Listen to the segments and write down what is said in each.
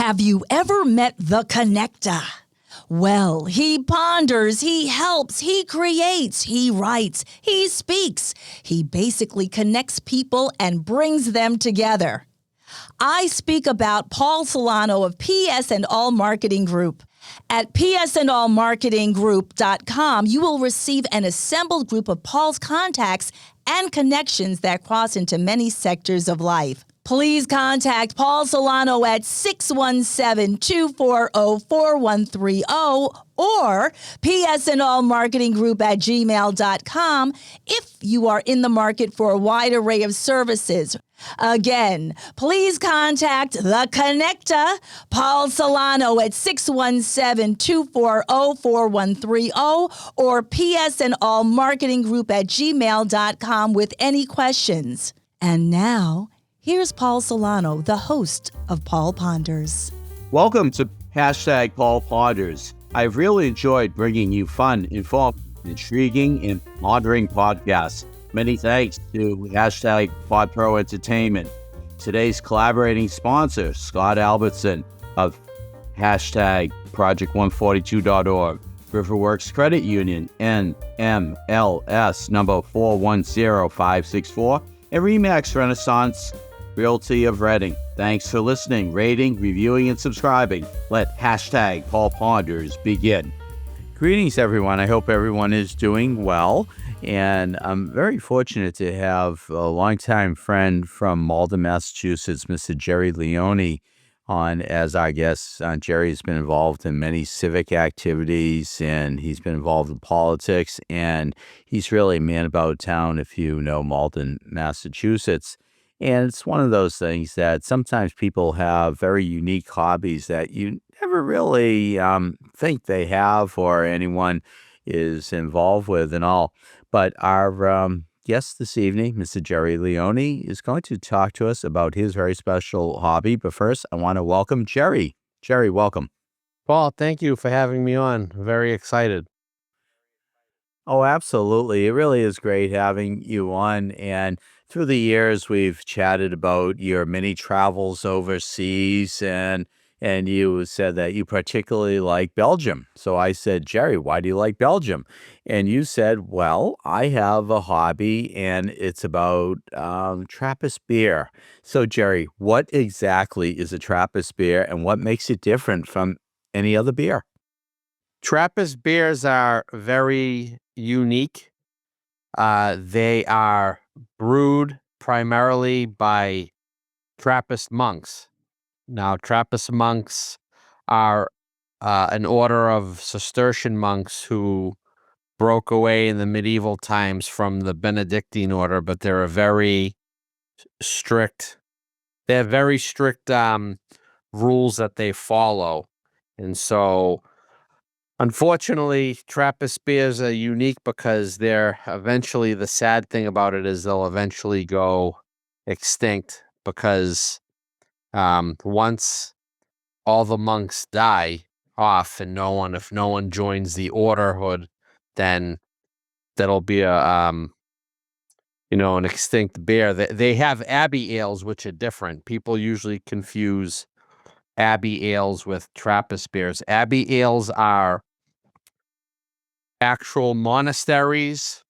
Have you ever met the connector? Well, he ponders, he helps, he creates, he writes, he speaks. He basically connects people and brings them together. I speak about Paul Solano of PS and All Marketing Group. At psandallmarketinggroup.com, you will receive an assembled group of Paul's contacts and connections that cross into many sectors of life. Please contact Paul Solano at 617-240-4130 or psandallmarketinggroup@gmail.com if you are in the market for a wide array of services. Again, please contact The Connector, Paul Solano at 617-240-4130 or psandallmarketinggroup@gmail.com with any questions. And now, here's Paul Solano, the host of Paul Ponders. Welcome to #Paul Ponders. I've really enjoyed bringing you fun, informative, intriguing, and pondering podcasts. Many thanks to #PodPro Entertainment. Today's collaborating sponsor, Scott Albertson of #Project142.org, Riverworks Credit Union, NMLS number 410564, and Remax Renaissance Realty of Reading. Thanks for listening, rating, reviewing, and subscribing. Let #Paul Ponders begin. Greetings, everyone. I hope everyone is doing well. And I'm very fortunate to have a longtime friend from Malden, Massachusetts, Mr. Jerry Leone, on as our guest. Jerry's been involved in many civic activities, and he's been involved in politics, and he's really a man about town if you know Malden, Massachusetts. And it's one of those things that sometimes people have very unique hobbies that you never really think they have or anyone is involved with and all. But our guest this evening, Mr. Jerry Leone, is going to talk to us about his very special hobby. But first, I want to welcome Jerry. Jerry, welcome. Paul, thank you for having me on. Very excited. Oh, absolutely. It really is great having you on. And through the years, we've chatted about your many travels overseas, and you said that you particularly like Belgium. So I said, Jerry, why do you like Belgium? And you said, well, I have a hobby, and it's about Trappist beer. So, Jerry, what exactly is a Trappist beer, and what makes it different from any other beer? Trappist beers are very unique. They are brewed primarily by Trappist monks. Now, Trappist monks are an order of Cistercian monks who broke away in the medieval times from the Benedictine order, but they have very strict rules that they follow. And so, unfortunately, Trappist beers are unique because the sad thing about it is they'll eventually go extinct because once all the monks die off and if no one joins the orderhood, then that'll be an extinct beer. They have Abbey ales, which are different. People usually confuse Abbey ales with Trappist beers. Abbey ales are actual monasteries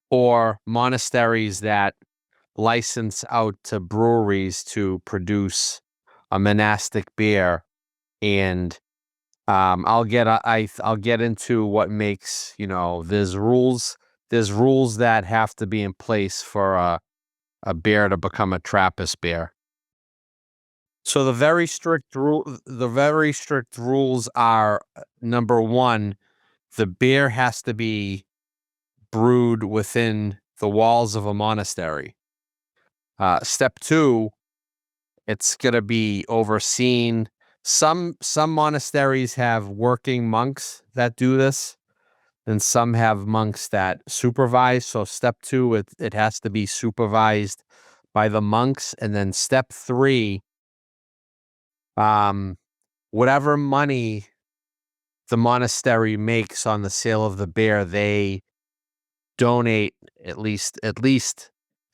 or monasteries that license out to breweries to produce a monastic beer, and I'll get into what makes there's rules that have to be in place for a beer to become a Trappist beer. So the very strict rules are, number one, the beer has to be brewed within the walls of a monastery. Step two, it's going to be overseen. Some monasteries have working monks that do this, and some have monks that supervise. So step two, it has to be supervised by the monks. And then step three, whatever money the monastery makes on the sale of the beer, they donate at least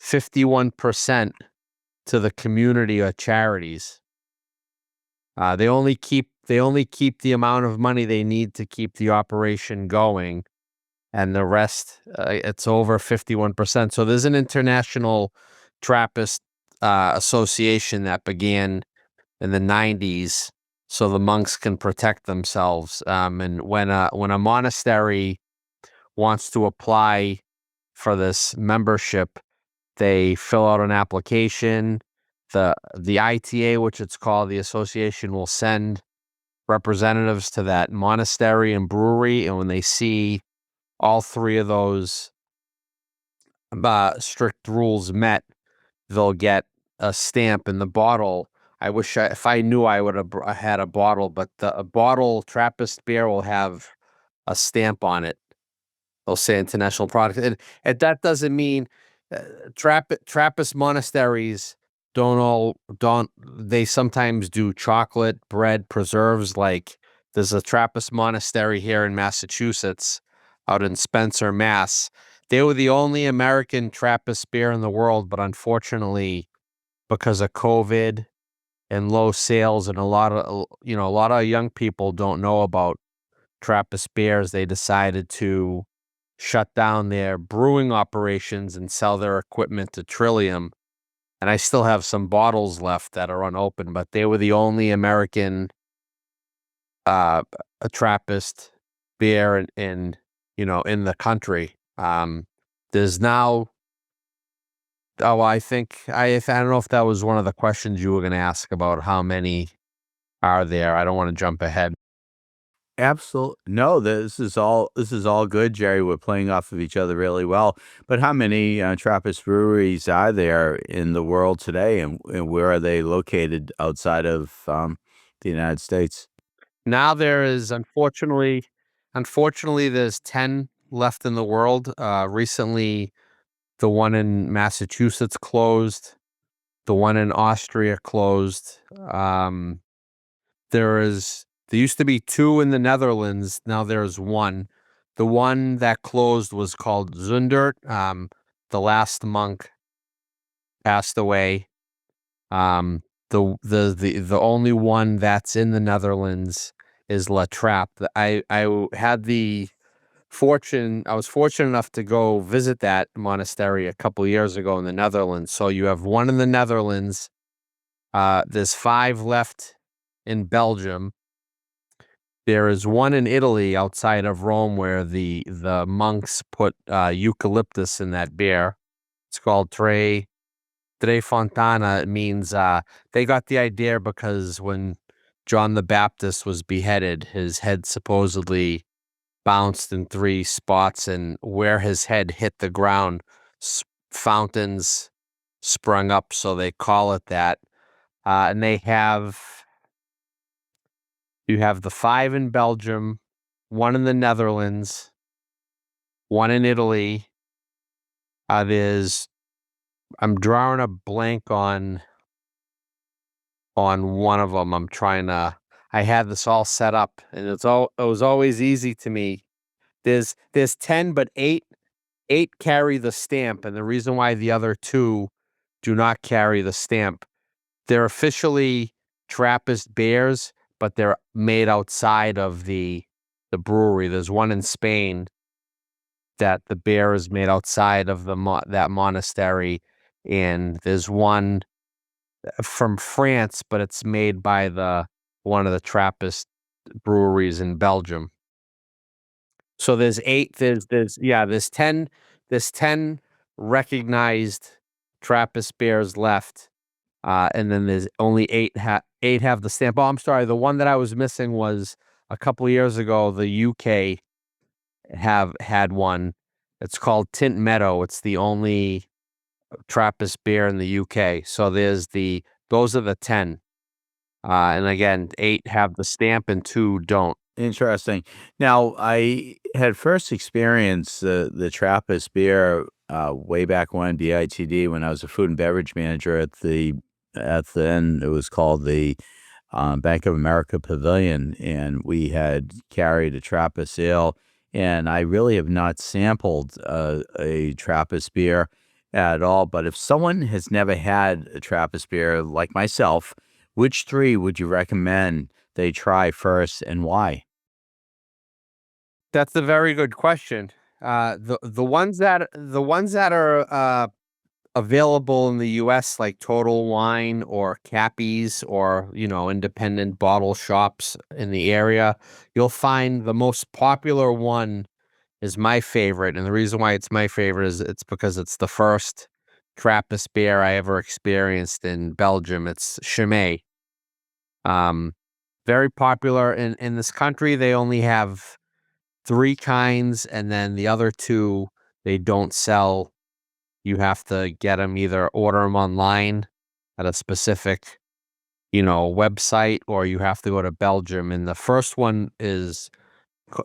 51% to the community or charities. They only keep the amount of money they need to keep the operation going, and the rest, it's over 51%. So there's an international Trappist association that began in the 90s, so the monks can protect themselves. And when a monastery wants to apply for this membership, they fill out an application. The ITA, which it's called, the association, will send representatives to that monastery and brewery, and when they see all three of those strict rules met, they'll get a stamp in the bottle. I wish if I knew, I would have had a bottle, but a bottle Trappist beer will have a stamp on it. They'll say international product, and that doesn't mean Trappist monasteries don't. They sometimes do chocolate, bread, preserves. Like there's a Trappist monastery here in Massachusetts, out in Spencer, Mass. They were the only American Trappist beer in the world, but unfortunately, because of COVID and low sales, and a lot of young people don't know about Trappist beers, they decided to shut down their brewing operations and sell their equipment to Trillium. And I still have some bottles left that are unopened, but they were the only American a Trappist beer in the country. There's now, I don't know if that was one of the questions you were going to ask about how many are there. I don't want to jump ahead. Absolutely. No, this is all good, Jerry. We're playing off of each other really well. But how many Trappist breweries are there in the world today, and where are they located outside of the United States? Now there is, unfortunately, there's 10 left in the world. Recently, the one in Massachusetts closed. The one in Austria closed. There used to be 2 in the Netherlands. Now there's 1. The one that closed was called Zundert. The last monk passed away. The only one that's in the Netherlands is La Trappe. I was fortunate enough to go visit that monastery a couple years ago in the Netherlands. So you have one in the Netherlands. There's 5 left in Belgium. There is one in Italy outside of Rome where the monks put eucalyptus in that beer. It's called Tre Fontana. It means they got the idea because when John the Baptist was beheaded, his head supposedly bounced in 3 spots, and where his head hit the ground, fountains sprung up, so they call it that. And you have the 5 in Belgium, 1 in the Netherlands, 1 in Italy. I'm drawing a blank on one of them. I had this all set up, and it was always easy to me. There's 10, but 8 carry the stamp, and the reason why the other 2 do not carry the stamp, they're officially Trappist beers, but they're made outside of the brewery. There's one in Spain that the beer is made outside of that monastery, and there's one from France, but it's made by one of the Trappist breweries in Belgium. So there's 8. There's 10. There's 10 recognized Trappist beers left, and then there's only 8 have the stamp. Oh, I'm sorry. The one that I was missing was a couple years ago. The UK had one. It's called Tint Meadow. It's the only Trappist beer in the UK. So those are the 10. And again, 8 have the stamp and 2 don't. Interesting. Now, I had first experienced the Trappist beer way back when, BITD, when I was a food and beverage manager at the then it was called the Bank of America Pavilion, and we had carried a Trappist ale, and I really have not sampled a Trappist beer at all. But if someone has never had a Trappist beer, like myself, Which three would you recommend they try first and why? That's a very good question. The ones that are available in the U.S., like Total Wine or Cappies or independent bottle shops in the area, you'll find the most popular one is my favorite, and the reason why it's my favorite is it's because it's the first Trappist beer I ever experienced in Belgium. It's Chimay. Um, Very popular in this country. They only have three kinds, and then the other two they don't sell. You have to get them, either order them online at a specific, website, or you have to go to Belgium. And the first one is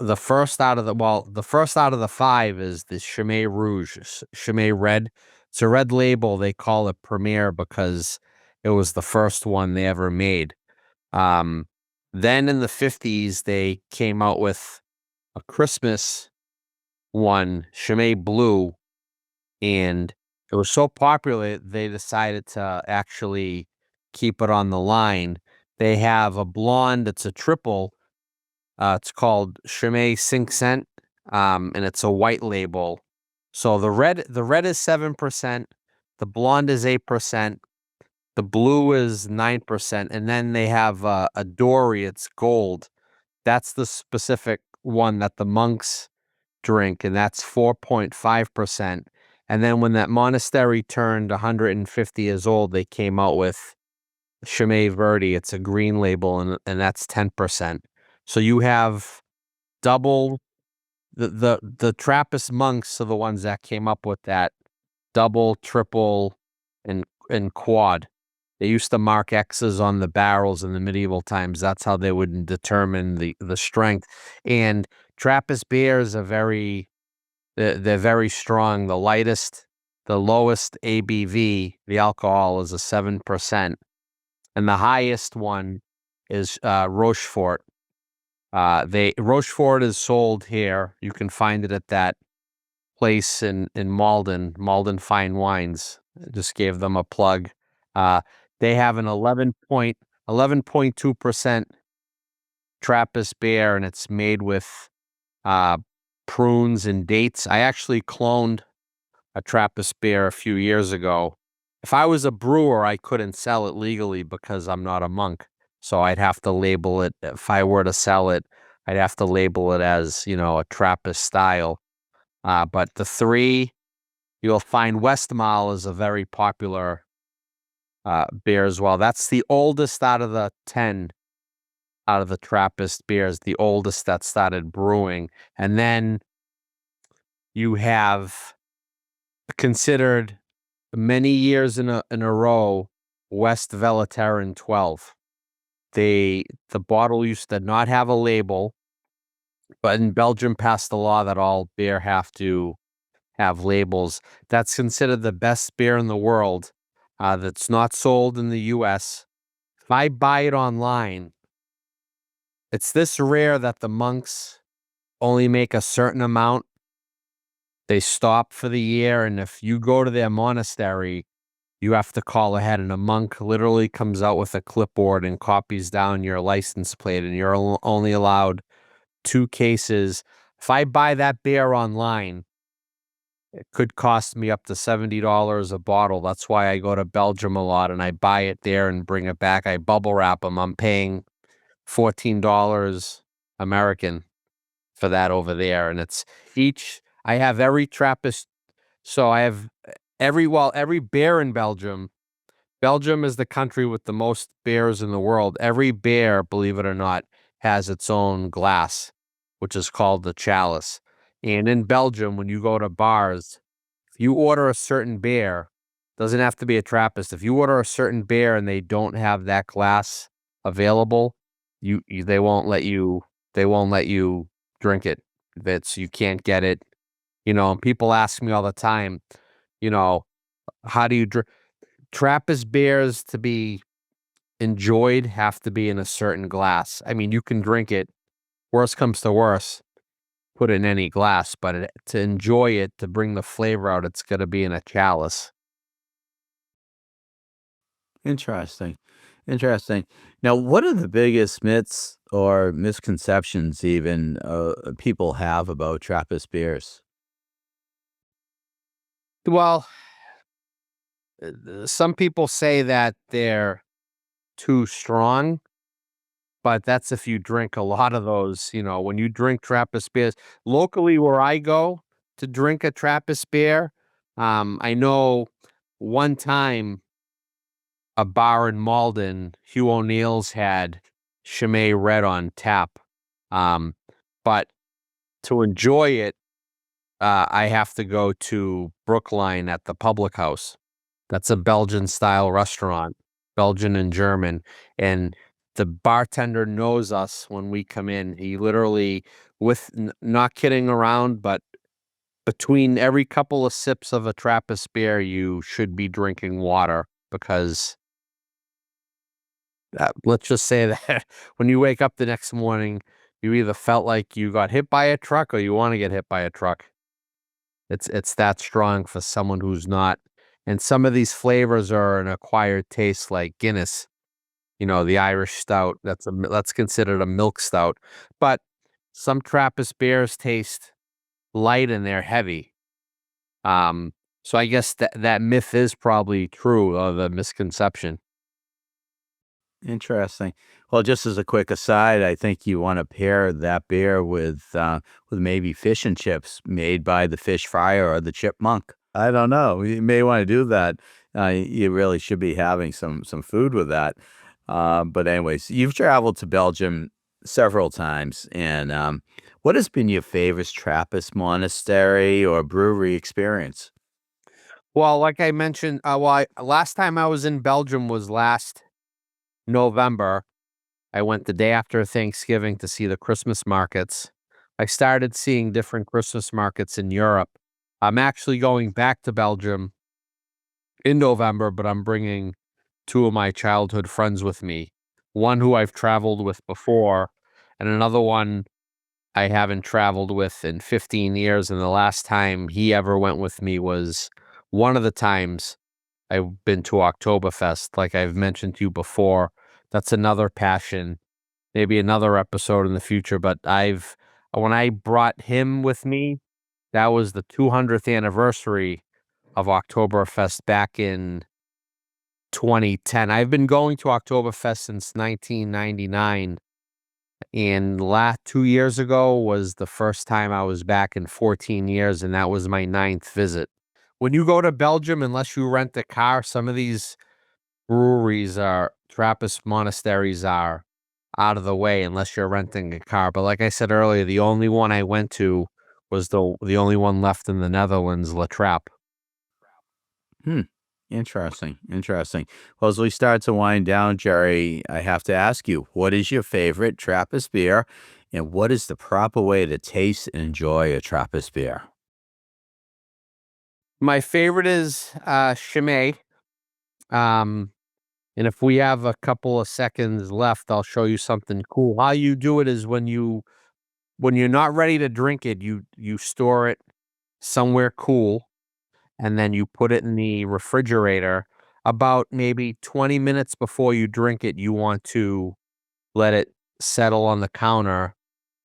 the first out of the five is the Chimay Rouge, Chimay Red. It's a red label. They call it Premier because it was the first one they ever made. Um, then in the 50s, they came out with a Christmas one, Chimay Blue, and it was so popular they decided to actually keep it on the line. They have a blonde, it's a triple. It's called Chimay 5 Cent, and it's a white label. So the red is 7%, the blonde is 8%, the blue is 9%, and then they have a dory. It's gold. That's the specific one that the monks drink, and that's 4.5%. And then when that monastery turned 150 years old, they came out with Chimay Verde. It's a green label, and that's 10%. So you have double the Trappist monks are the ones that came up with that double, triple, and quad. They used to mark X's on the barrels in the medieval times. That's how they would determine the strength. And Trappist beers are they're very strong. The lowest ABV, the alcohol is a 7%, and the highest one is Rochefort. Rochefort is sold here. You can find it at that place in Malden Fine Wines. I just gave them a plug. Uh, they have an 11.2% Trappist beer, and it's made with uh, prunes and dates. I actually cloned a Trappist beer a few years ago. If I was a brewer, I couldn't sell it legally because I'm not a monk. So I'd have to label it. If I were to sell it, I'd have to label it as, a Trappist style. But the three, you'll find Westmalle is a very popular beer as well. That's the oldest out of the 10 out of the Trappist beers, the oldest that started brewing. And then you have considered many years in a row Westvleteren 12. The bottle used to not have a label, but in Belgium passed a law that all beer have to have labels. That's considered the best beer in the world. That's not sold in the U.S. If I buy it online, it's this rare that the monks only make a certain amount. They stop for the year, and if you go to their monastery, you have to call ahead, and a monk literally comes out with a clipboard and copies down your license plate, and you're only allowed 2 cases. If I buy that beer online, it could cost me up to $70 a bottle. That's why I go to Belgium a lot, and I buy it there and bring it back. I bubble wrap them. I'm paying $14 American for that over there, and it's each. I have every Trappist, so I have every beer in Belgium. Belgium is the country with the most beers in the world. Every beer, believe it or not, has its own glass, which is called the chalice. And in Belgium, when you go to bars, if you order a certain beer, doesn't have to be a Trappist. If you order a certain beer and they don't have that glass available, they won't let you drink it. You can't get it. And people ask me all the time, you know, how do you drink? Trappist beers to be enjoyed have to be in a certain glass. I mean, you can drink it. Worst comes to worst, put it in any glass, but to enjoy it, to bring the flavor out, it's got to be in a chalice. Interesting. Interesting. Now, what are the biggest myths or misconceptions even people have about Trappist beers? Well, some people say that they're too strong, but that's if you drink a lot of those. When you drink Trappist beers, locally where I go to drink a Trappist beer, I know one time a bar in Malden, Hugh O'Neill's had Chimay Red on tap. Um, but to enjoy it, I have to go to Brookline at the Public House. That's a Belgian style restaurant, Belgian and German. And the bartender knows us when we come in. He literally, not kidding around, but between every couple of sips of a Trappist beer, you should be drinking water because let's just say that when you wake up the next morning, you either felt like you got hit by a truck or you want to get hit by a truck. It's that strong for someone who's not. And some of these flavors are an acquired taste, like Guinness. The Irish stout. That's considered a milk stout. But some Trappist beers taste light and they're heavy. Um, so I guess that myth is probably true, or the misconception. Interesting. Well, just as a quick aside, I think you want to pair that beer with maybe fish and chips made by the fish fryer or the chipmunk. I don't know. You may want to do that. You really should be having some food with that. But anyways, you've traveled to Belgium several times, and what has been your favorite Trappist monastery or brewery experience? Well, like I mentioned, last time I was in Belgium was last November. I went the day after Thanksgiving to see the Christmas markets. I started seeing different Christmas markets in Europe. I'm actually going back to Belgium in November, but I'm bringing two of my childhood friends with me. One who I've traveled with before, and another one I haven't traveled with in 15 years. And the last time he ever went with me was one of the times I've been to Oktoberfest, like I've mentioned to you before. That's another passion, maybe another episode in the future. But when I brought him with me, that was the 200th anniversary of Oktoberfest back in 2010. I've been going to Oktoberfest since 1999. And last 2 years ago was the first time I was back in 14 years, and that was my ninth visit. When you go to Belgium, unless you rent a car, some of these breweries are Trappist monasteries are out of the way unless you're renting a car. But like I said earlier, the only one I went to was the only one left in the Netherlands, La Trappe. Hmm. Interesting. Interesting. Well, as we start to wind down, Jerry, I have to ask you, what is your favorite Trappist beer, and what is the proper way to taste and enjoy a Trappist beer? My favorite is Chimay. Um, and if we have a couple of seconds left, I'll show you something cool. How you do it is when you're not ready to drink it, you store it somewhere cool, and then you put it in the refrigerator. About maybe 20 minutes before you drink it, you want to let it settle on the counter.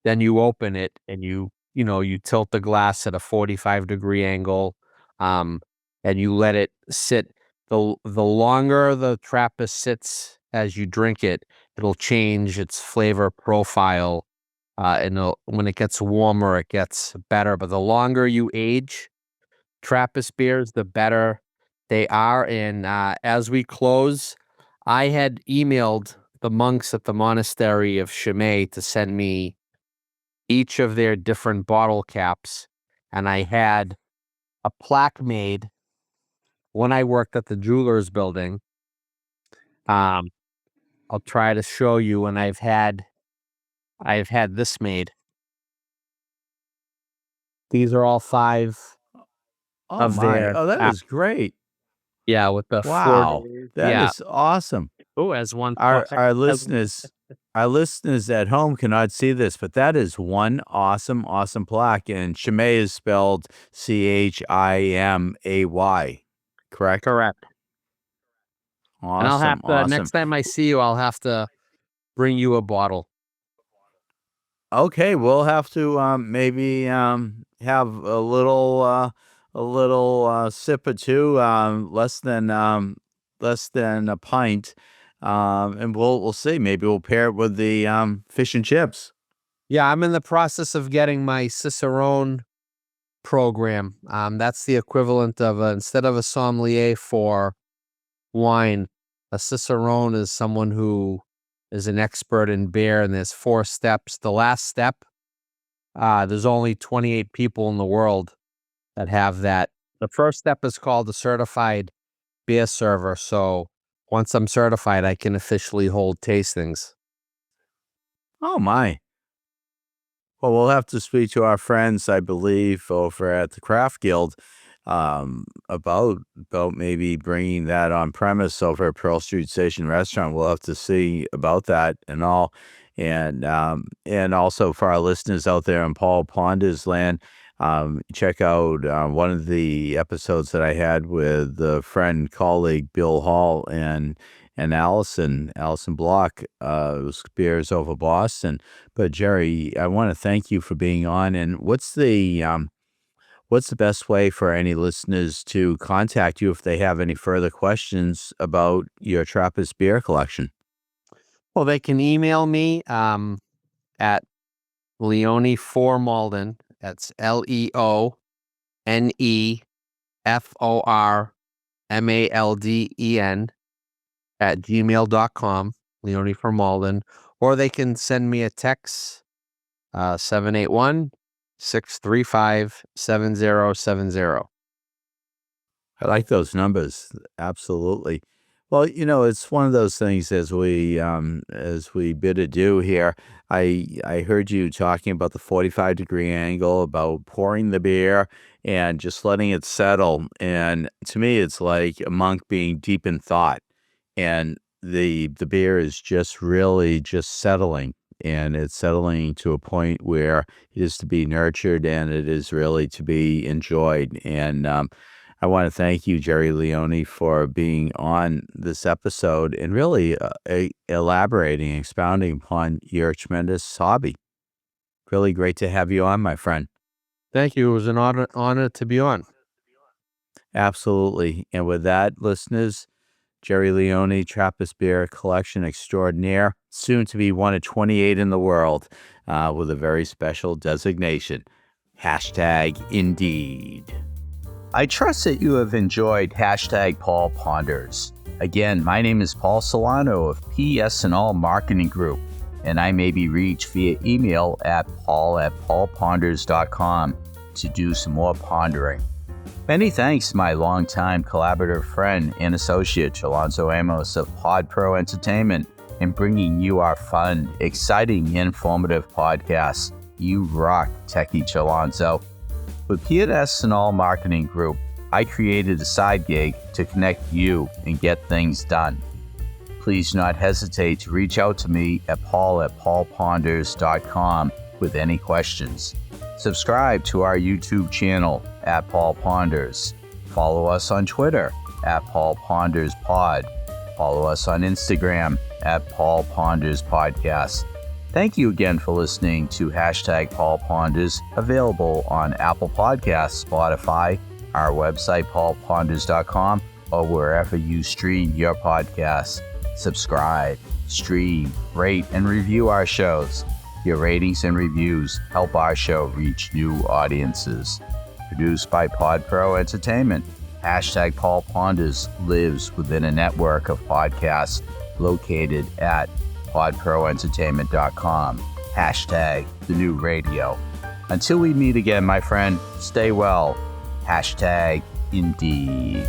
Then you open it and you tilt the glass at a 45-degree angle, um, and you let it sit. The longer the Trappist sits as you drink it, it'll change its flavor profile, and when it gets warmer, it gets better. But the longer you age Trappist beers, the better they are. And as we close, I had emailed the monks at the monastery of Chimay to send me each of their different bottle caps, and I had a plaque made when I worked at the jeweler's building. Um, I'll try to show you, and I've had this made. These are all five Oh of my. their Oh, that caps. is great. Yeah, with the fleur de Wow. lis. That Yeah. is awesome. Oh, as one Our plaque. our As listeners our listeners at home cannot see this, but that is one awesome, awesome plaque, and Chimay is spelled Chimay, correct? correct. And I'll have Awesome. to, next time I see you, I'll have to bring you a bottle. Okay, we'll have to maybe have a little sip or two, less than a pint, and we'll see. Maybe we'll pair it with the fish and chips. Yeah, I'm in the process of getting my Cicerone program. That's the equivalent of instead of a sommelier for wine, a Cicerone is someone who is an expert in beer, and there's 4 steps. The last step, there's only 28 people in the world that have that. The first step is called a certified beer server. So once I'm certified, I can officially hold tastings. Oh my. Well, we'll have to speak to our friends, I believe, over at the Craft Guild, about maybe bringing that on premise over at Pearl Street Station Restaurant. We'll have to see about that and all, and also for our listeners out there in Paul Ponder's land, check out one of the episodes that I had with the friend colleague Bill Hall and Allison Block. It was Beers Over Boston. But Jerry, I want to thank you for being on. And what's the best way for any listeners to contact you if they have any further questions about your Trappist beer collection? Well, they can email me at Leone for Malden. That's LeoneForMalden @gmail.com, Leone for Malden. Or they can send me a text, 781-635-7070. I like those numbers. Absolutely. Well, it's one of those things as we bid adieu here. I heard you talking about the 45-degree angle, about pouring the beer and just letting it settle. And to me, it's like a monk being deep in thought, and the beer is just really just settling, and it's settling to a point where it is to be nurtured and it is really to be enjoyed. And I want to thank you, Jerry Leone, for being on this episode and really elaborating, expounding upon your tremendous hobby. Really great to have you on, my friend. Thank you. It was an honor to be on. Absolutely. And with that, listeners, Jerry Leone, Trappist Beer Collection Extraordinaire, soon to be one of 28 in the world, with a very special designation. #Indeed. I trust that you have enjoyed Paul Ponders. Again, my name is Paul Solano of PS&All Marketing Group, and I may be reached via email at paul@paulponders.com to do some more pondering. Many thanks to my longtime collaborative friend and associate, Chalonzo Amos of Pod Pro Entertainment, in bringing you our fun, exciting, informative podcasts. You rock, Techie Chalonzo. With PS&All Marketing Group, I created a side gig to connect you and get things done. Please do not hesitate to reach out to me at paul@paulponders.com with any questions. Subscribe to our YouTube channel at Paul Ponders. Follow us on Twitter at Paul Ponders Pod. Follow us on Instagram at Paul Ponders Podcast. Thank you again for listening to Paul Ponders, available on Apple Podcasts, Spotify, our website, paulponders.com, or wherever you stream your podcasts. Subscribe, stream, rate, and review our shows. Your ratings and reviews help our show reach new audiences. Produced by Pod Pro Entertainment, Paul Ponders lives within a network of podcasts located at podproentertainment.com. #the new radio. Until we meet again, my friend, stay well. #indeed.